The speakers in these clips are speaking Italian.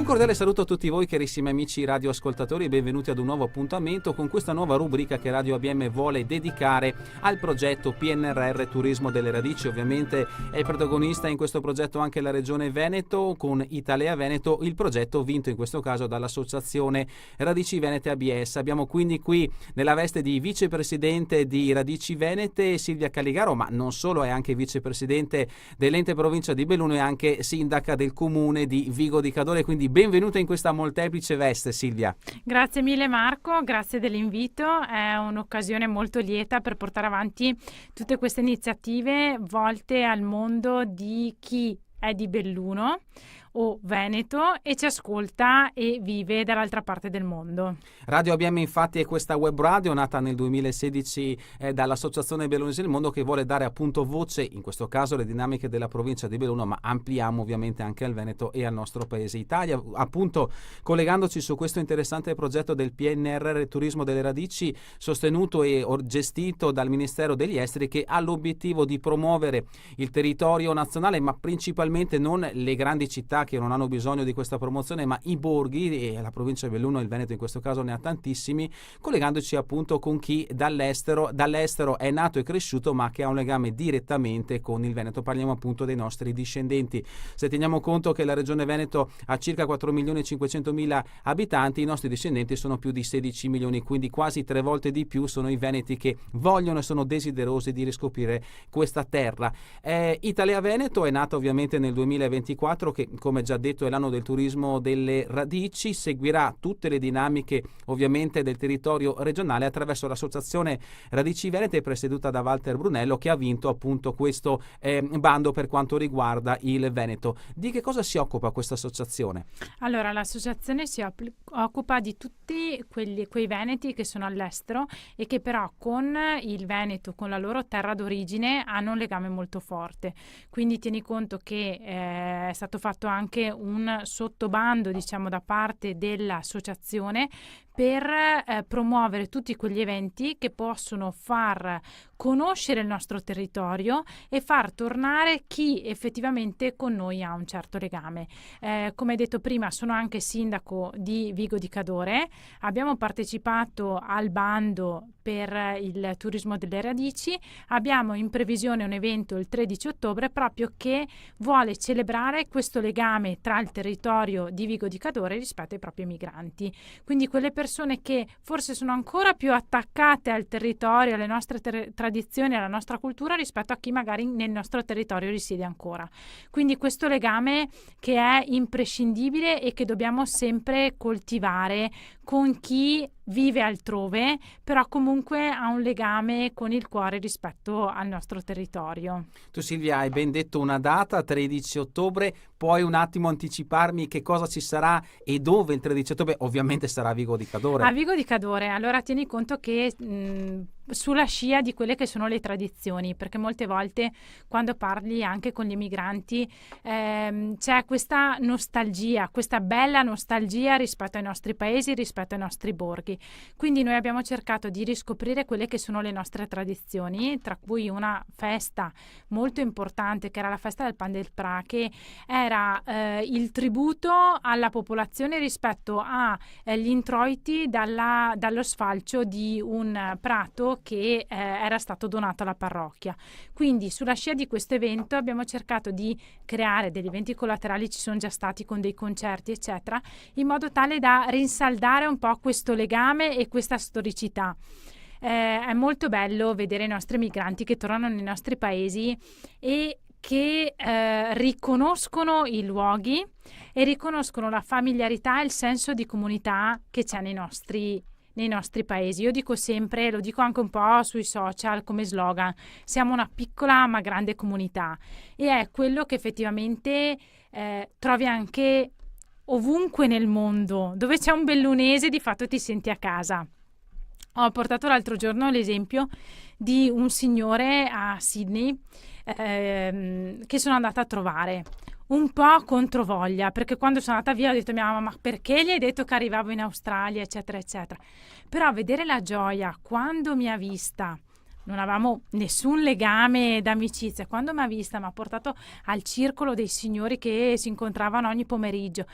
cordiale saluto a tutti voi carissimi amici radioascoltatori e benvenuti ad un nuovo appuntamento con questa nuova rubrica che Radio ABM vuole dedicare al progetto PNRR Turismo delle Radici. Ovviamente è protagonista in questo progetto anche la Regione Veneto con Italea Veneto, il progetto vinto in questo caso dall'Associazione Radici Venete ABS. Abbiamo quindi qui nella veste di vicepresidente di Radici Venete Silvia Calligaro, ma non solo, è anche vicepresidente dell'ente provincia di Belluno e anche sindaca del comune di Vigo di Cadore, quindi benvenuta in questa molteplice veste, Silvia. Grazie mille Marco, grazie dell'invito, è un'occasione molto lieta per portare avanti tutte queste iniziative volte al mondo di chi è di Belluno o Veneto e ci ascolta e vive dall'altra parte del mondo. Radio ABM infatti è questa web radio nata nel 2016 dall'Associazione Bellunesi del Mondo, che vuole dare appunto voce, in questo caso alle dinamiche della provincia di Belluno, ma ampliamo ovviamente anche al Veneto e al nostro paese Italia, appunto collegandoci su questo interessante progetto del PNRR Turismo delle Radici, sostenuto e gestito dal Ministero degli Esteri, che ha l'obiettivo di promuovere il territorio nazionale, ma principalmente non le grandi città che non hanno bisogno di questa promozione, ma i borghi, e la provincia di Belluno e il Veneto in questo caso ne ha tantissimi, collegandoci appunto con chi dall'estero è nato e cresciuto ma che ha un legame direttamente con il Veneto. Parliamo appunto dei nostri discendenti. Se teniamo conto che la regione Veneto ha circa 4.500.000 abitanti, i nostri discendenti sono più di 16 milioni, quindi quasi 3 volte di più sono i veneti che vogliono e sono desiderosi di riscoprire questa terra. Italia Veneto è nata ovviamente nel 2024, che come già detto è l'anno del turismo delle radici, seguirà tutte le dinamiche ovviamente del territorio regionale attraverso l'associazione Radici Venete presieduta da Walter Brunello, che ha vinto appunto questo bando per quanto riguarda il Veneto. Di che cosa si occupa questa associazione? Allora, l'associazione si occupa di tutti quei veneti che sono all'estero e che però con il Veneto, con la loro terra d'origine, hanno un legame molto forte. Quindi tieni conto che è stato fatto anche un sottobando, diciamo, da parte dell'associazione per promuovere tutti quegli eventi che possono far conoscere il nostro territorio e far tornare chi effettivamente con noi ha un certo legame. Come detto prima, sono anche sindaco di Vigo di Cadore, abbiamo partecipato al bando per il turismo delle radici, abbiamo in previsione un evento il 13 ottobre proprio che vuole celebrare questo legame tra il territorio di Vigo di Cadore rispetto ai propri migranti. Quindi quelle persone che forse sono ancora più attaccate al territorio, alle nostre tradizioni, alla nostra cultura rispetto a chi magari nel nostro territorio risiede ancora. Quindi questo legame che è imprescindibile e che dobbiamo sempre coltivare con chi vive altrove, però comunque ha un legame con il cuore rispetto al nostro territorio. Tu Silvia hai ben detto una data, 13 ottobre, puoi un attimo anticiparmi che cosa ci sarà e dove il 13 ottobre? Ovviamente sarà a Vigo di Cadore. A Vigo di Cadore, allora tieni conto che sulla scia di quelle che sono le tradizioni, perché molte volte quando parli anche con gli emigranti c'è questa nostalgia, questa bella nostalgia rispetto ai nostri paesi, rispetto ai nostri borghi. Quindi noi abbiamo cercato di riscoprire quelle che sono le nostre tradizioni, tra cui una festa molto importante che era la festa del Pan del Pra, che era il tributo alla popolazione rispetto agli introiti dallo sfalcio di un prato che era stato donato alla parrocchia. Quindi sulla scia di questo evento abbiamo cercato di creare degli eventi collaterali, ci sono già stati con dei concerti eccetera, in modo tale da rinsaldare un po' questo legame e questa storicità. È molto bello vedere i nostri migranti che tornano nei nostri paesi e che riconoscono i luoghi e riconoscono la familiarità e il senso di comunità che c'è nei nostri paesi. Io dico sempre, lo dico anche un po' sui social come slogan, siamo una piccola ma grande comunità, e è quello che effettivamente trovi anche ovunque nel mondo. Dove c'è un bellunese di fatto ti senti a casa. Ho portato l'altro giorno l'esempio di un signore a Sydney che sono andata a trovare un po' controvoglia, perché quando sono andata via ho detto a mia mamma: ma perché gli hai detto che arrivavo in Australia eccetera eccetera. Però vedere la gioia quando mi ha vista, non avevamo nessun legame d'amicizia, quando mi ha vista mi ha portato al circolo dei signori che si incontravano ogni pomeriggio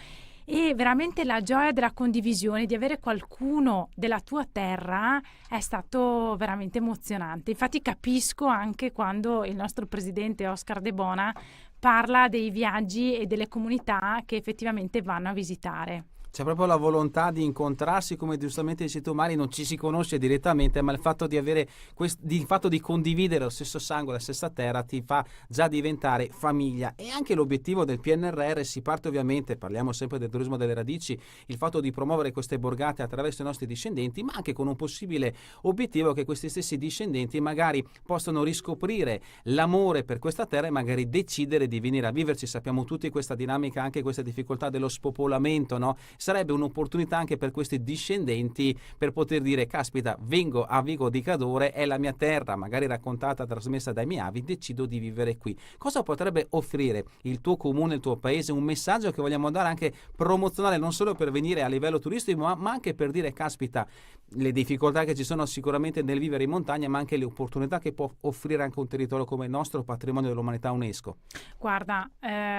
e veramente la gioia della condivisione, di avere qualcuno della tua terra è stato veramente emozionante. Infatti capisco anche quando il nostro presidente Oscar De Bona parla dei viaggi e delle comunità che effettivamente vanno a visitare. C'è proprio la volontà di incontrarsi, come giustamente dici tu Mari, non ci si conosce direttamente, ma il fatto di avere il fatto di condividere lo stesso sangue, la stessa terra ti fa già diventare famiglia. E anche l'obiettivo del PNRR si parte ovviamente, parliamo sempre del turismo delle radici, il fatto di promuovere queste borgate attraverso i nostri discendenti, ma anche con un possibile obiettivo che questi stessi discendenti magari possano riscoprire l'amore per questa terra e magari decidere di venire a viverci. Sappiamo tutti questa dinamica, anche questa difficoltà dello spopolamento, no? Sarebbe un'opportunità anche per questi discendenti per poter dire: caspita, vengo a Vico di Cadore, è la mia terra, magari raccontata, trasmessa dai miei avi, decido di vivere qui. Cosa potrebbe offrire il tuo comune, il tuo paese? Un messaggio che vogliamo dare anche promozionale, non solo per venire a livello turistico, ma anche per dire: caspita, le difficoltà che ci sono sicuramente nel vivere in montagna, ma anche le opportunità che può offrire anche un territorio come il nostro, patrimonio dell'umanità UNESCO. Guarda,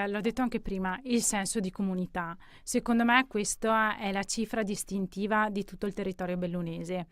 l'ho detto anche prima, il senso di comunità. Secondo me questa è la cifra distintiva di tutto il territorio bellunese,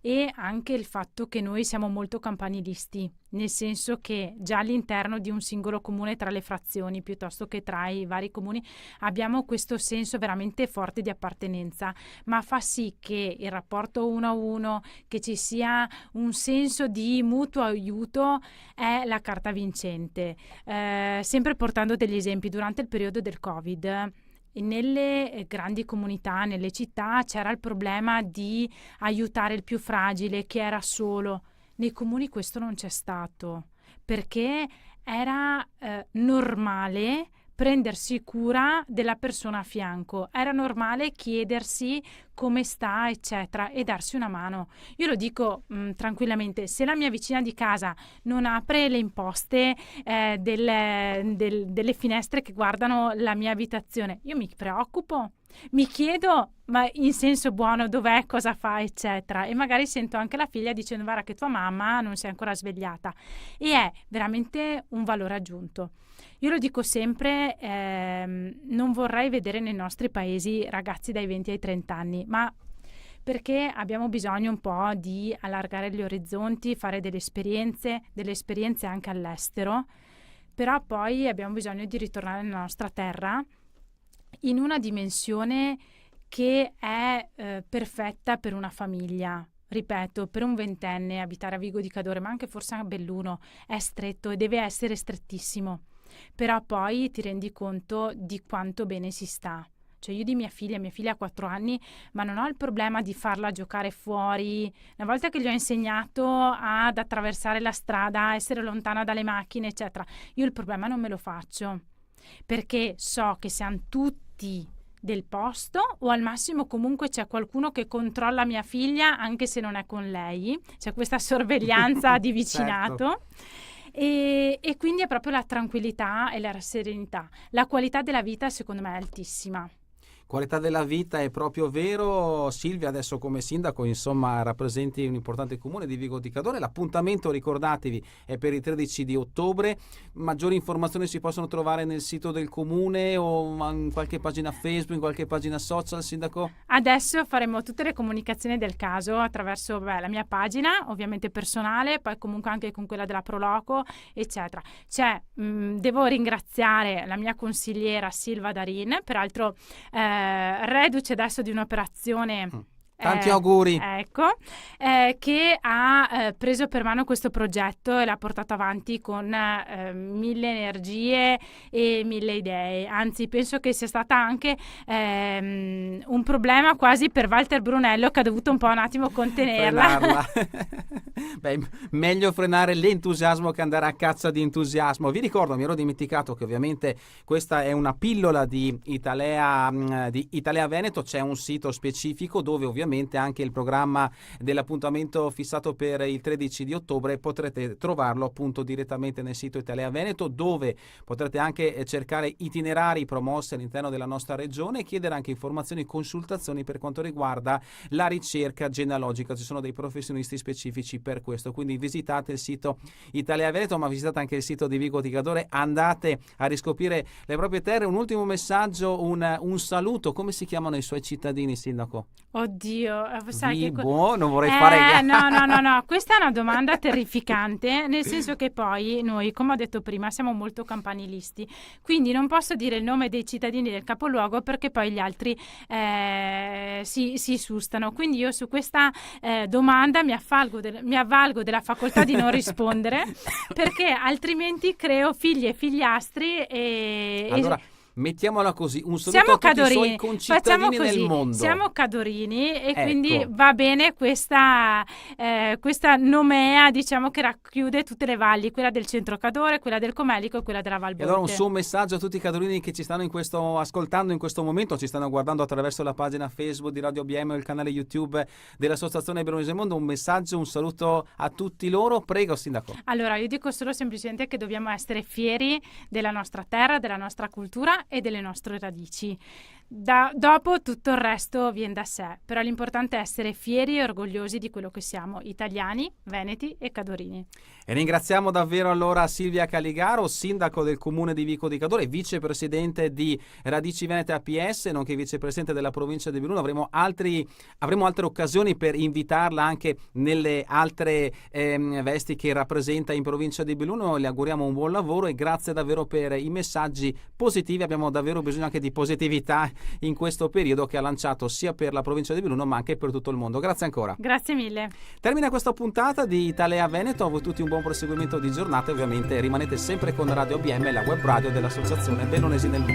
e anche il fatto che noi siamo molto campanilisti, nel senso che già all'interno di un singolo comune, tra le frazioni piuttosto che tra i vari comuni, abbiamo questo senso veramente forte di appartenenza, ma fa sì che il rapporto uno a uno, che ci sia un senso di mutuo aiuto, è la carta vincente. Sempre portando degli esempi, durante il periodo del Covid, nelle grandi comunità, nelle città, c'era il problema di aiutare il più fragile, che era solo. Nei comuni questo non c'è stato, perché era normale prendersi cura della persona a fianco, era normale chiedersi come sta, eccetera, e darsi una mano. Io lo dico tranquillamente: se la mia vicina di casa non apre le imposte delle finestre che guardano la mia abitazione, io mi preoccupo, mi chiedo, ma in senso buono, dov'è, cosa fa, eccetera, e magari sento anche la figlia dicendo: guarda che tua mamma non si è ancora svegliata, e è veramente un valore aggiunto. Io lo dico sempre, non vorrei vedere nei nostri paesi ragazzi dai 20 ai 30 anni, ma perché abbiamo bisogno un po' di allargare gli orizzonti, fare delle esperienze anche all'estero, però poi abbiamo bisogno di ritornare nella nostra terra in una dimensione che è perfetta per una famiglia. Ripeto, per un ventenne abitare a Vigo di Cadore, ma anche forse a Belluno, è stretto e deve essere strettissimo. Però poi ti rendi conto di quanto bene si sta. Cioè, io di mia figlia ha 4 anni, ma non ho il problema di farla giocare fuori. Una volta che gli ho insegnato ad attraversare la strada, a essere lontana dalle macchine, eccetera, io il problema non me lo faccio, perché so che siamo tutti del posto, o al massimo comunque c'è qualcuno che controlla mia figlia anche se non è con lei, c'è questa sorveglianza di vicinato. Certo. E quindi è proprio la tranquillità e la serenità. La qualità della vita secondo me è altissima. Qualità della vita, è proprio vero. Silvia, adesso come sindaco, insomma, rappresenti un importante comune di Vigo di Cadore. L'appuntamento, ricordatevi, è per il 13 di ottobre. Maggiori informazioni si possono trovare nel sito del comune o in qualche pagina Facebook, in qualche pagina social, sindaco? Adesso faremo tutte le comunicazioni del caso attraverso la mia pagina, ovviamente personale, poi comunque anche con quella della Proloco, eccetera. Devo ringraziare la mia consigliera Silva Darin, peraltro reduce adesso di un'operazione. Tanti auguri. Ecco, che ha preso per mano questo progetto e l'ha portato avanti con 1000 energie e 1000 idee. Anzi, penso che sia stata anche un problema quasi per Walter Brunello, che ha dovuto un po' un attimo contenerla. Beh, meglio frenare l'entusiasmo che andare a caccia di entusiasmo. Vi ricordo, mi ero dimenticato, che ovviamente questa è una pillola di Italea Veneto. C'è un sito specifico dove ovviamente ovviamente anche il programma dell'appuntamento fissato per il 13 di ottobre potrete trovarlo appunto direttamente nel sito Italia Veneto, dove potrete anche cercare itinerari promossi all'interno della nostra regione e chiedere anche informazioni e consultazioni per quanto riguarda la ricerca genealogica. Ci sono dei professionisti specifici per questo, quindi visitate il sito Italia Veneto, ma visitate anche il sito di Vico di Cadore, andate a riscoprire le proprie terre. Un ultimo messaggio, un saluto: come si chiamano i suoi cittadini, Sindaco? Oddio, sai che non vorrei fare no, questa è una domanda terrificante, nel senso che poi noi, come ho detto prima, siamo molto campanilisti, quindi non posso dire il nome dei cittadini del capoluogo perché poi gli altri si sustano, quindi io su questa domanda mi avvalgo della facoltà di non rispondere perché altrimenti creo figli e figliastri allora mettiamola così, un saluto a tutti i suoi concittadini nel mondo. Siamo cadorini e quindi va bene questa nomea, diciamo, che racchiude tutte le valli, quella del centro Cadore, quella del Comelico e quella della Val Bonte. E allora un suo messaggio a tutti i cadorini che ci stanno ascoltando in questo momento, ci stanno guardando attraverso la pagina Facebook di Radio BM o il canale YouTube dell'Associazione Bellunese del Mondo, un messaggio, un saluto a tutti loro. Prego, Sindaco. Allora, io dico solo semplicemente che dobbiamo essere fieri della nostra terra, della nostra cultura e delle nostre radici. Dopo tutto il resto viene da sé, però l'importante è essere fieri e orgogliosi di quello che siamo, italiani, veneti e cadorini. E ringraziamo davvero allora Silvia Caligaro, sindaco del comune di Vico di Cadore, vicepresidente di Radici Venete APS, nonché vicepresidente della provincia di Belluno. Avremo altre occasioni per invitarla anche nelle altre vesti che rappresenta in provincia di Belluno. Le auguriamo un buon lavoro e grazie davvero per i messaggi positivi. Abbiamo davvero bisogno anche di positività in questo periodo che ha lanciato sia per la provincia di Belluno ma anche per tutto il mondo. Grazie ancora. Grazie mille. Termina questa puntata di Italia Veneto. A voi tutti un buon proseguimento di giornata e ovviamente rimanete sempre con Radio BM, la web radio dell'Associazione Bellunesi del Mondo.